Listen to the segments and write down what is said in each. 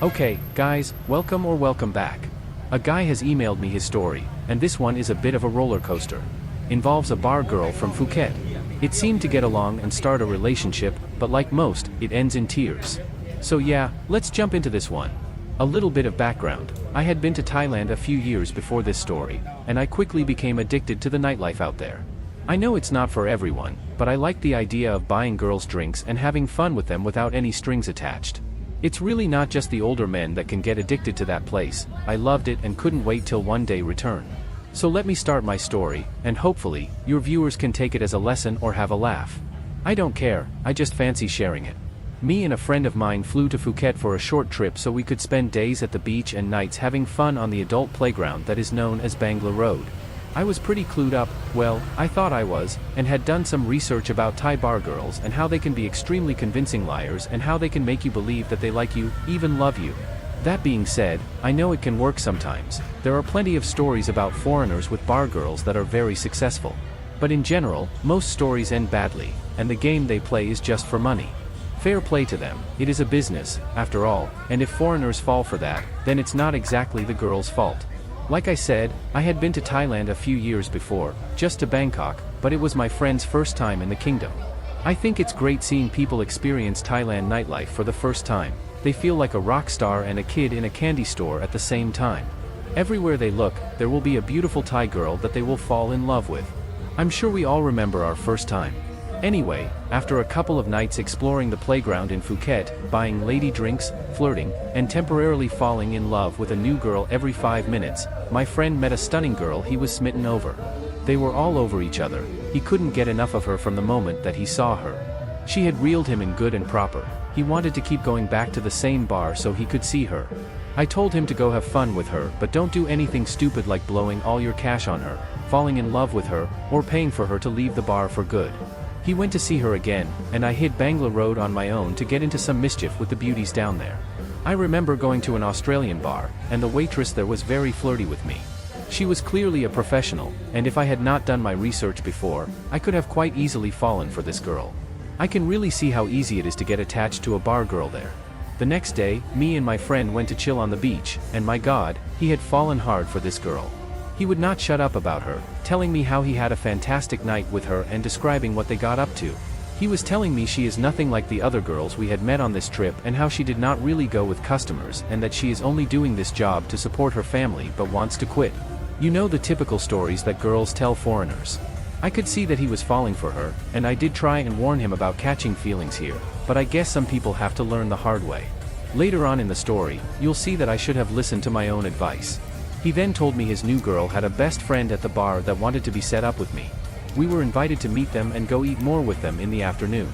Okay, guys, welcome back. A guy has emailed me his story, and this one is a bit of a roller coaster. Involves a bar girl from Phuket. It seemed to get along and start a relationship, but like most, it ends in tears. So yeah, let's jump into this one. A little bit of background. I had been to Thailand a few years before this story, and I quickly became addicted to the nightlife out there. I know it's not for everyone, but I like the idea of buying girls drinks and having fun with them without any strings attached. It's really not just the older men that can get addicted to that place. I loved it and couldn't wait till one day return. So let me start my story, and hopefully, your viewers can take it as a lesson or have a laugh. I don't care, I just fancy sharing it. Me and a friend of mine flew to Phuket for a short trip so we could spend days at the beach and nights having fun on the adult playground that is known as Bangla Road. I was pretty clued up, well, I thought I was, and had done some research about Thai bar girls and how they can be extremely convincing liars and how they can make you believe that they like you, even love you. That being said, I know it can work sometimes. There are plenty of stories about foreigners with bar girls that are very successful. But in general, most stories end badly, and the game they play is just for money. Fair play to them, it is a business, after all, and if foreigners fall for that, then it's not exactly the girl's fault. Like I said, I had been to Thailand a few years before, just to Bangkok, but it was my friend's first time in the kingdom. I think it's great seeing people experience Thailand nightlife for the first time. They feel like a rock star and a kid in a candy store at the same time. Everywhere they look, there will be a beautiful Thai girl that they will fall in love with. I'm sure we all remember our first time. Anyway, after a couple of nights exploring the playground in Phuket, buying lady drinks, flirting, and temporarily falling in love with a new girl every 5 minutes, my friend met a stunning girl he was smitten over. They were all over each other. He couldn't get enough of her from the moment that he saw her. She had reeled him in good and proper. He wanted to keep going back to the same bar so he could see her. I told him to go have fun with her, but don't do anything stupid like blowing all your cash on her, falling in love with her, or paying for her to leave the bar for good. He went to see her again, and I hit Bangla Road on my own to get into some mischief with the beauties down there. I remember going to an Australian bar, and the waitress there was very flirty with me. She was clearly a professional, and if I had not done my research before, I could have quite easily fallen for this girl. I can really see how easy it is to get attached to a bar girl there. The next day, me and my friend went to chill on the beach, and my God, he had fallen hard for this girl. He would not shut up about her, telling me how he had a fantastic night with her and describing what they got up to. He was telling me she is nothing like the other girls we had met on this trip and how she did not really go with customers and that she is only doing this job to support her family but wants to quit. You know the typical stories that girls tell foreigners. I could see that he was falling for her, and I did try and warn him about catching feelings here, but I guess some people have to learn the hard way. Later on in the story, you'll see that I should have listened to my own advice. He then told me his new girl had a best friend at the bar that wanted to be set up with me. We were invited to meet them and go eat more with them in the afternoon.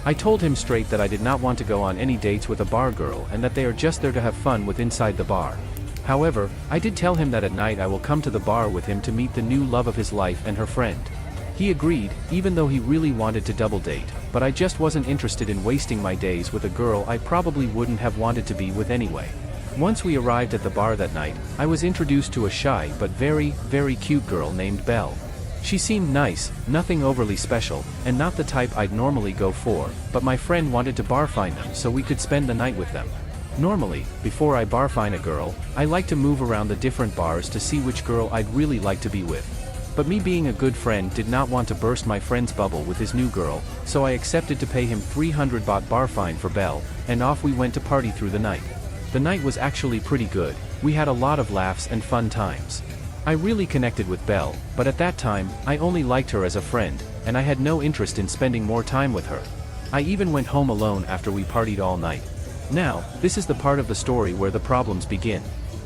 I told him straight that I did not want to go on any dates with a bar girl and that they are just there to have fun with inside the bar. However, I did tell him that at night I will come to the bar with him to meet the new love of his life and her friend. He agreed, even though he really wanted to double date, but I just wasn't interested in wasting my days with a girl I probably wouldn't have wanted to be with anyway. Once we arrived at the bar that night, I was introduced to a shy but very cute girl named Belle. She seemed nice, nothing overly special, and not the type I'd normally go for, but my friend wanted to barfind them so we could spend the night with them. Normally, before I barfind a girl, I like to move around the different bars to see which girl I'd really like to be with. But me being a good friend did not want to burst my friend's bubble with his new girl, so I accepted to pay him 300 baht bar fine for Belle, and off we went to party through the night. The night was actually pretty good. We had a lot of laughs and fun times. I really connected with Belle, but at that time, I only liked her as a friend, and I had no interest in spending more time with her. I even went home alone after we partied all night. Now, this is the part of the story where the problems begin.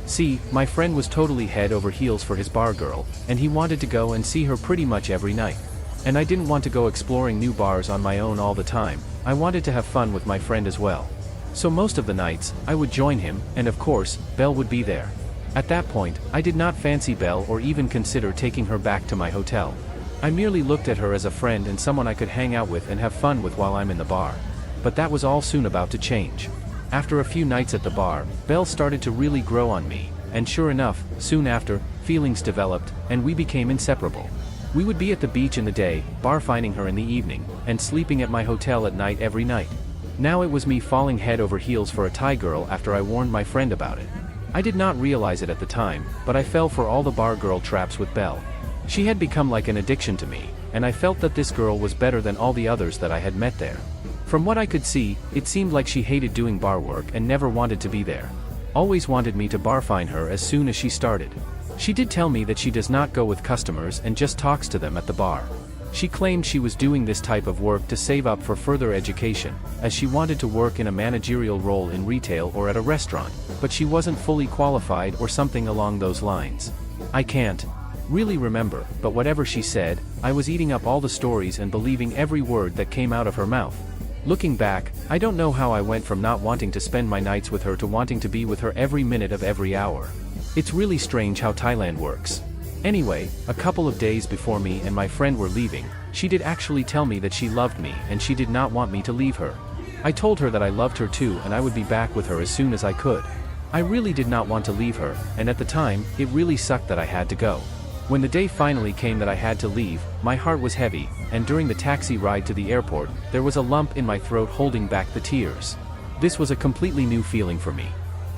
See, my friend was totally head over heels for his bar girl, and he wanted to go and see her pretty much every night. And I didn't want to go exploring new bars on my own all the time. I wanted to have fun with my friend as well. So most of the nights, I would join him, and of course, Belle would be there. At that point, I did not fancy Belle or even consider taking her back to my hotel. I merely looked at her as a friend and someone I could hang out with and have fun with while I'm in the bar. But that was all soon about to change. After a few nights at the bar, Belle started to really grow on me, and sure enough, soon after, feelings developed, and we became inseparable. We would be at the beach in the day, bar finding her in the evening, and sleeping at my hotel at night every night. Now it was me falling head over heels for a Thai girl after I warned my friend about it. I did not realize it at the time, but I fell for all the bar girl traps with Belle. She had become like an addiction to me, and I felt that this girl was better than all the others that I had met there. From what I could see, it seemed like she hated doing bar work and never wanted to be there. Always wanted me to barfine her as soon as she started. She did tell me that she does not go with customers and just talks to them at the bar. She claimed she was doing this type of work to save up for further education, as she wanted to work in a managerial role in retail or at a restaurant, but she wasn't fully qualified or something along those lines. I can't really remember, but whatever she said, I was eating up all the stories and believing every word that came out of her mouth. Looking back, I don't know how I went from not wanting to spend my nights with her to wanting to be with her every minute of every hour. It's really strange how Thailand works. Anyway, a couple of days before me and my friend were leaving, she did actually tell me that she loved me and she did not want me to leave her. I told her that I loved her too and I would be back with her as soon as I could. I really did not want to leave her, and at the time, it really sucked that I had to go. When the day finally came that I had to leave, my heart was heavy, and during the taxi ride to the airport, there was a lump in my throat holding back the tears. This was a completely new feeling for me.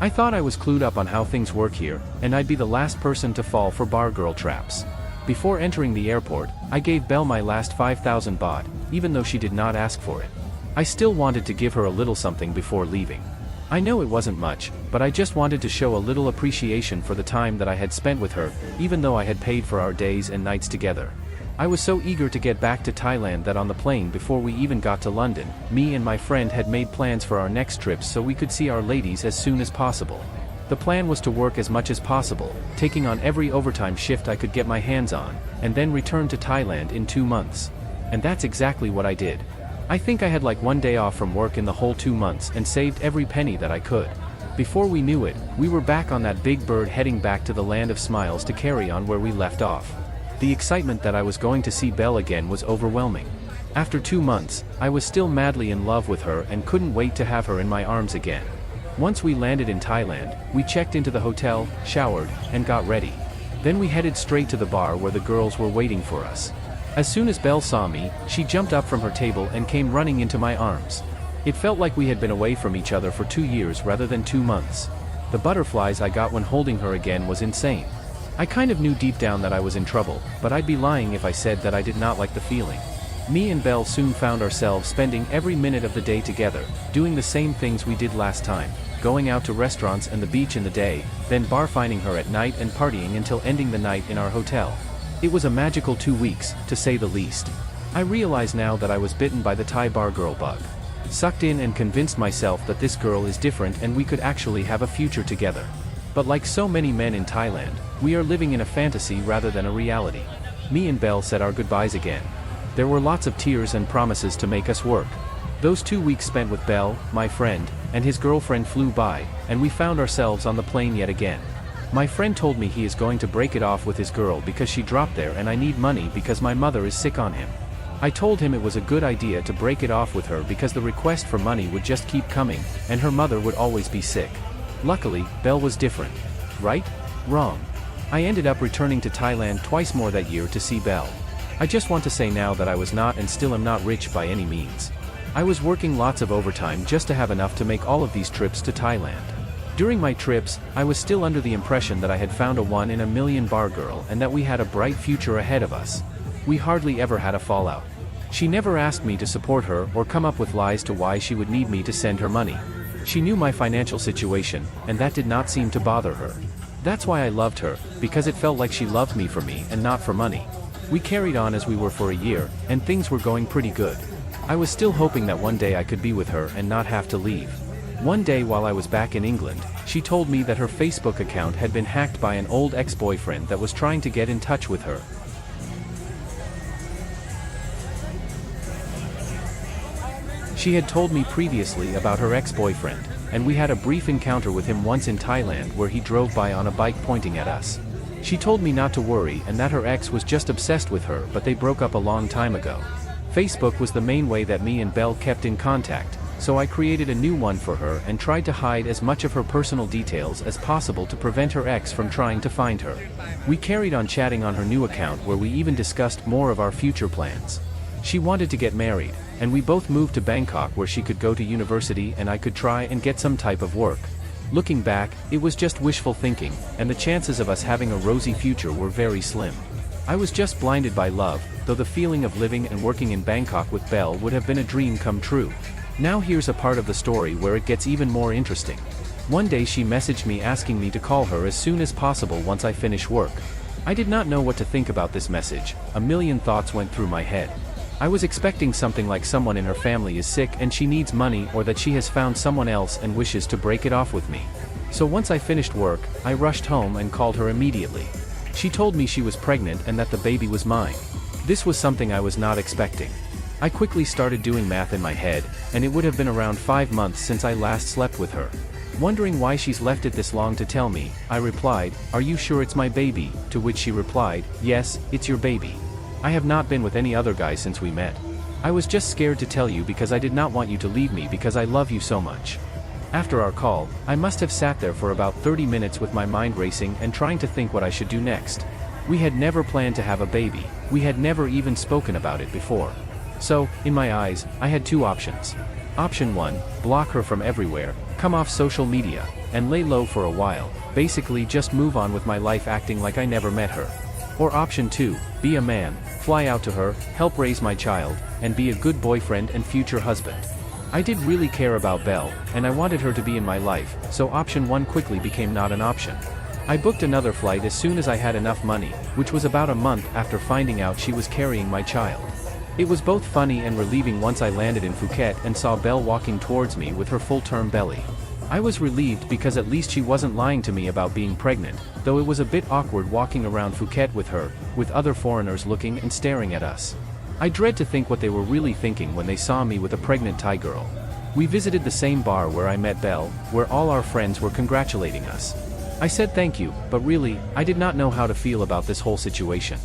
I thought I was clued up on how things work here, and I'd be the last person to fall for bar girl traps. Before entering the airport, I gave Belle my last 5,000 baht, even though she did not ask for it. I still wanted to give her a little something before leaving. I know it wasn't much, but I just wanted to show a little appreciation for the time that I had spent with her, even though I had paid for our days and nights together. I was so eager to get back to Thailand that on the plane before we even got to London, me and my friend had made plans for our next trips so we could see our ladies as soon as possible. The plan was to work as much as possible, taking on every overtime shift I could get my hands on, and then return to Thailand in 2 months. And that's exactly what I did. I think I had like 1 day off from work in the whole 2 months and saved every penny that I could. Before we knew it, we were back on that big bird heading back to the land of smiles to carry on where we left off. The excitement that I was going to see Belle again was overwhelming. After 2 months, I was still madly in love with her and couldn't wait to have her in my arms again. Once we landed in Thailand, we checked into the hotel, showered, and got ready. Then we headed straight to the bar where the girls were waiting for us. As soon as Belle saw me, she jumped up from her table and came running into my arms. It felt like we had been away from each other for 2 years rather than 2 months. The butterflies I got when holding her again was insane. I kind of knew deep down that I was in trouble, but I'd be lying if I said that I did not like the feeling. Me and Belle soon found ourselves spending every minute of the day together, doing the same things we did last time, going out to restaurants and the beach in the day, then barfining her at night and partying until ending the night in our hotel. It was a magical 2 weeks, to say the least. I realize now that I was bitten by the Thai bar girl bug. Sucked in and convinced myself that this girl is different and we could actually have a future together. But like so many men in Thailand, we are living in a fantasy rather than a reality. Me and Belle said our goodbyes again. There were lots of tears and promises to make us work. Those 2 weeks spent with Belle, my friend, and his girlfriend flew by, and we found ourselves on the plane yet again. My friend told me he is going to break it off with his girl because she dropped there and I need money because my mother is sick on him. I told him it was a good idea to break it off with her because the request for money would just keep coming, and her mother would always be sick. Luckily, Belle was different. Right? Wrong. I ended up returning to Thailand twice more that year to see Belle. I just want to say now that I was not and still am not rich by any means. I was working lots of overtime just to have enough to make all of these trips to Thailand. During my trips, I was still under the impression that I had found a 1 in a million bar girl and that we had a bright future ahead of us. We hardly ever had a fallout. She never asked me to support her or come up with lies to why she would need me to send her money. She knew my financial situation, and that did not seem to bother her. That's why I loved her, because it felt like she loved me for me and not for money. We carried on as we were for a year, and things were going pretty good. I was still hoping that one day I could be with her and not have to leave. One day while I was back in England, she told me that her Facebook account had been hacked by an old ex-boyfriend that was trying to get in touch with her. She had told me previously about her ex-boyfriend, and we had a brief encounter with him once in Thailand where he drove by on a bike pointing at us. She told me not to worry and that her ex was just obsessed with her, but they broke up a long time ago. Facebook was the main way that me and Belle kept in contact, so I created a new one for her and tried to hide as much of her personal details as possible to prevent her ex from trying to find her. We carried on chatting on her new account where we even discussed more of our future plans. She wanted to get married, and we both moved to Bangkok where she could go to university and I could try and get some type of work. Looking back, it was just wishful thinking, and the chances of us having a rosy future were very slim. I was just blinded by love, though the feeling of living and working in Bangkok with Belle would have been a dream come true. Now here's a part of the story where it gets even more interesting. One day she messaged me asking me to call her as soon as possible once I finish work. I did not know what to think about this message. A million thoughts went through my head. I was expecting something like someone in her family is sick and she needs money, or that she has found someone else and wishes to break it off with me. So once I finished work, I rushed home and called her immediately. She told me she was pregnant and that the baby was mine. This was something I was not expecting. I quickly started doing math in my head, and it would have been around 5 months since I last slept with her. Wondering why she's left it this long to tell me, I replied, "Are you sure it's my baby?" To which she replied, "Yes, it's your baby. I have not been with any other guy since we met. I was just scared to tell you because I did not want you to leave me because I love you so much." After our call, I must have sat there for about 30 minutes with my mind racing and trying to think what I should do next. We had never planned to have a baby, we had never even spoken about it before. So, in my eyes, I had two options. Option 1, block her from everywhere, come off social media, and lay low for a while, basically just move on with my life acting like I never met her. Or option 2, be a man, fly out to her, help raise my child, and be a good boyfriend and future husband. I did really care about Belle, and I wanted her to be in my life, so option 1 quickly became not an option. I booked another flight as soon as I had enough money, which was about a month after finding out she was carrying my child. It was both funny and relieving once I landed in Phuket and saw Belle walking towards me with her full-term belly. I was relieved because at least she wasn't lying to me about being pregnant, though it was a bit awkward walking around Phuket with her, with other foreigners looking and staring at us. I dread to think what they were really thinking when they saw me with a pregnant Thai girl. We visited the same bar where I met Belle, where all our friends were congratulating us. I said thank you, but really, I did not know how to feel about this whole situation.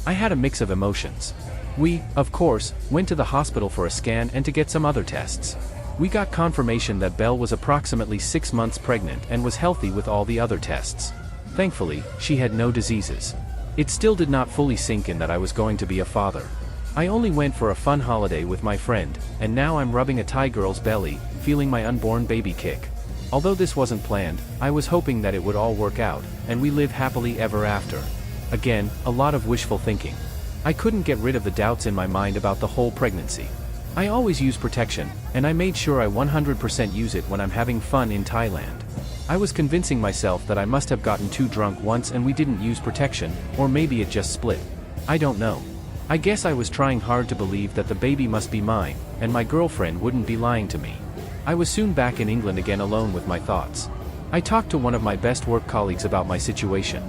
I had a mix of emotions. We, of course, went to the hospital for a scan and to get some other tests. We got confirmation that Belle was approximately 6 months pregnant and was healthy with all the other tests. Thankfully, she had no diseases. It still did not fully sink in that I was going to be a father. I only went for a fun holiday with my friend, and now I'm rubbing a Thai girl's belly, feeling my unborn baby kick. Although this wasn't planned, I was hoping that it would all work out, and we live happily ever after. Again, a lot of wishful thinking. I couldn't get rid of the doubts in my mind about the whole pregnancy. I always use protection, and I made sure I 100% use it when I'm having fun in Thailand. I was convincing myself that I must have gotten too drunk once and we didn't use protection, or maybe it just split. I don't know. I guess I was trying hard to believe that the baby must be mine, and my girlfriend wouldn't be lying to me. I was soon back in England again alone with my thoughts. I talked to one of my best work colleagues about my situation.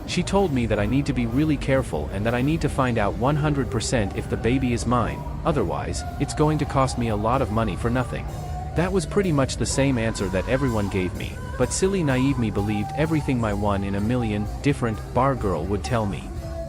She told me that I need to be really careful and that I need to find out 100% if the baby is mine, otherwise, it's going to cost me a lot of money for nothing. That was pretty much the same answer that everyone gave me, but silly naive me believed everything my 1 in a million different bar girl would tell me.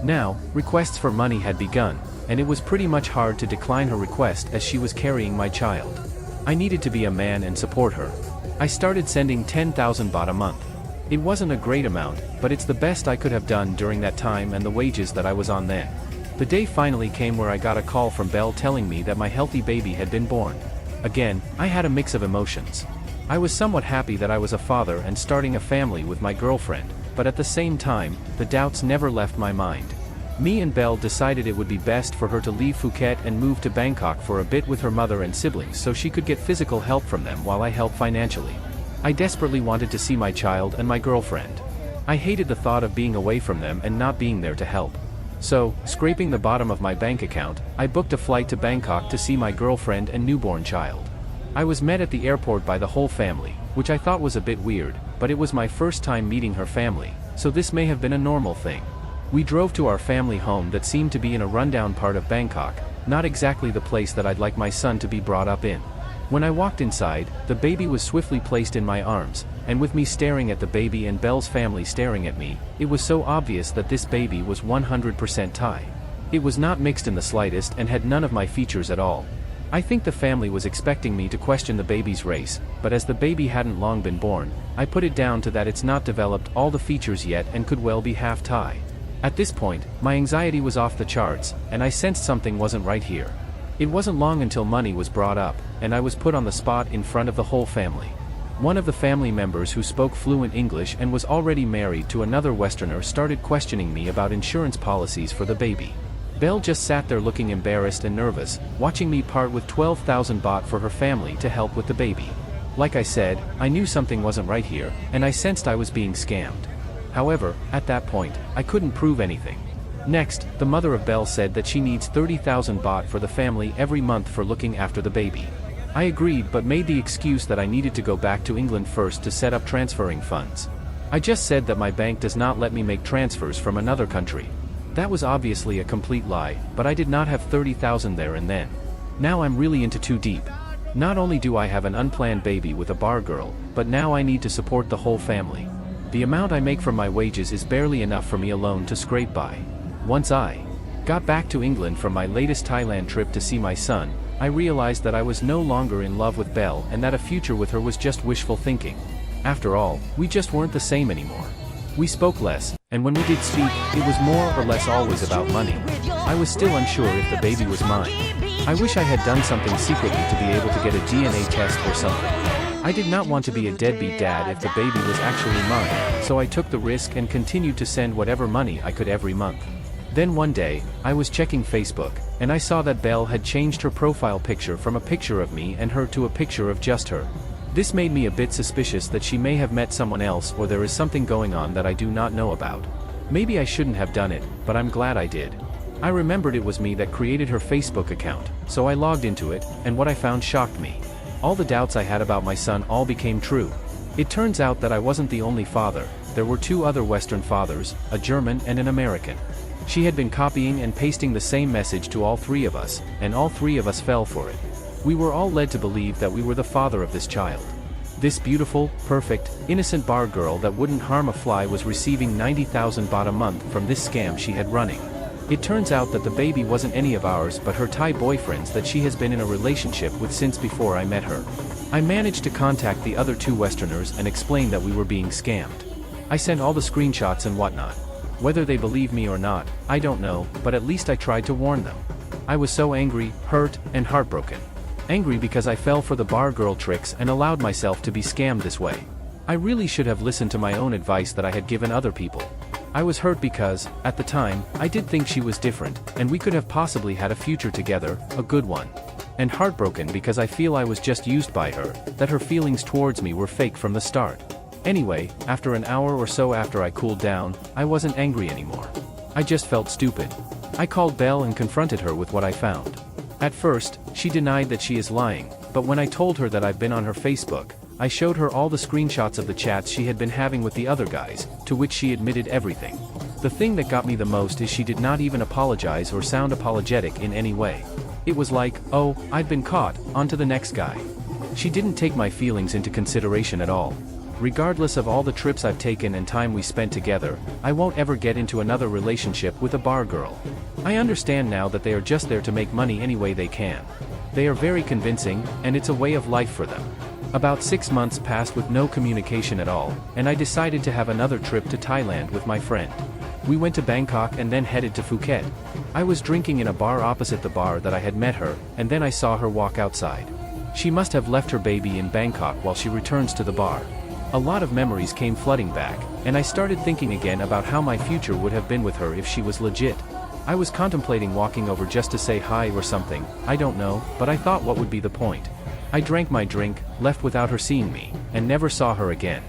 Now, requests for money had begun, and it was pretty much hard to decline her request as she was carrying my child. I needed to be a man and support her. I started sending 10,000 baht a month. It wasn't a great amount, but it's the best I could have done during that time and the wages that I was on then. The day finally came where I got a call from Belle telling me that my healthy baby had been born. Again, I had a mix of emotions. I was somewhat happy that I was a father and starting a family with my girlfriend, but at the same time, the doubts never left my mind. Me and Belle decided it would be best for her to leave Phuket and move to Bangkok for a bit with her mother and siblings so she could get physical help from them while I helped financially. I desperately wanted to see my child and my girlfriend. I hated the thought of being away from them and not being there to help. So, scraping the bottom of my bank account, I booked a flight to Bangkok to see my girlfriend and newborn child. I was met at the airport by the whole family, which I thought was a bit weird, but it was my first time meeting her family, so this may have been a normal thing. We drove to our family home that seemed to be in a rundown part of Bangkok, not exactly the place that I'd like my son to be brought up in. When I walked inside, the baby was swiftly placed in my arms, and with me staring at the baby and Belle's family staring at me, it was so obvious that this baby was 100% Thai. It was not mixed in the slightest and had none of my features at all. I think the family was expecting me to question the baby's race, but as the baby hadn't long been born, I put it down to that it's not developed all the features yet and could well be half Thai. At this point, my anxiety was off the charts, and I sensed something wasn't right here. It wasn't long until money was brought up, and I was put on the spot in front of the whole family. One of the family members who spoke fluent English and was already married to another Westerner started questioning me about insurance policies for the baby. Belle just sat there looking embarrassed and nervous, watching me part with 12,000 baht for her family to help with the baby. Like I said, I knew something wasn't right here, and I sensed I was being scammed. However, at that point, I couldn't prove anything. Next, the mother of Belle said that she needs 30,000 baht for the family every month for looking after the baby. I agreed but made the excuse that I needed to go back to England first to set up transferring funds. I just said that my bank does not let me make transfers from another country. That was obviously a complete lie, but I did not have 30,000 there and then. Now I'm really into too deep. Not only do I have an unplanned baby with a bar girl, but now I need to support the whole family. The amount I make from my wages is barely enough for me alone to scrape by. Once I got back to England from my latest Thailand trip to see my son, I realized that I was no longer in love with Belle and that a future with her was just wishful thinking. After all, we just weren't the same anymore. We spoke less, and when we did speak, it was more or less always about money. I was still unsure if the baby was mine. I wish I had done something secretly to be able to get a DNA test or something. I did not want to be a deadbeat dad if the baby was actually mine, so I took the risk and continued to send whatever money I could every month. Then one day, I was checking Facebook, and I saw that Belle had changed her profile picture from a picture of me and her to a picture of just her. This made me a bit suspicious that she may have met someone else or there is something going on that I do not know about. Maybe I shouldn't have done it, but I'm glad I did. I remembered it was me that created her Facebook account, so I logged into it, and what I found shocked me. All the doubts I had about my son all became true. It turns out that I wasn't the only father. There were two other Western fathers, a German and an American. She had been copying and pasting the same message to all three of us, and all three of us fell for it. We were all led to believe that we were the father of this child. This beautiful, perfect, innocent bar girl that wouldn't harm a fly was receiving 90,000 baht a month from this scam she had running. It turns out that the baby wasn't any of ours but her Thai boyfriend's that she has been in a relationship with since before I met her. I managed to contact the other two Westerners and explain that we were being scammed. I sent all the screenshots and whatnot. Whether they believe me or not, I don't know, but at least I tried to warn them. I was so angry, hurt, and heartbroken. Angry because I fell for the bar girl tricks and allowed myself to be scammed this way. I really should have listened to my own advice that I had given other people. I was hurt because, at the time, I did think she was different, and we could have possibly had a future together, a good one. And heartbroken because I feel I was just used by her, that her feelings towards me were fake from the start. Anyway, after an hour or so after I cooled down, I wasn't angry anymore. I just felt stupid. I called Belle and confronted her with what I found. At first, she denied that she is lying, but when I told her that I've been on her Facebook, I showed her all the screenshots of the chats she had been having with the other guys, to which she admitted everything. The thing that got me the most is she did not even apologize or sound apologetic in any way. It was like, oh, I've been caught, on to the next guy. She didn't take my feelings into consideration at all. Regardless of all the trips I've taken and time we spent together, I won't ever get into another relationship with a bar girl. I understand now that they are just there to make money any way they can. They are very convincing, and it's a way of life for them. About 6 months passed with no communication at all, and I decided to have another trip to Thailand with my friend. We went to Bangkok and then headed to Phuket. I was drinking in a bar opposite the bar that I had met her, and then I saw her walk outside. She must have left her baby in Bangkok while she returns to the bar. A lot of memories came flooding back, and I started thinking again about how my future would have been with her if she was legit. I was contemplating walking over just to say hi or something, I don't know, but I thought what would be the point. I drank my drink, left without her seeing me, and never saw her again.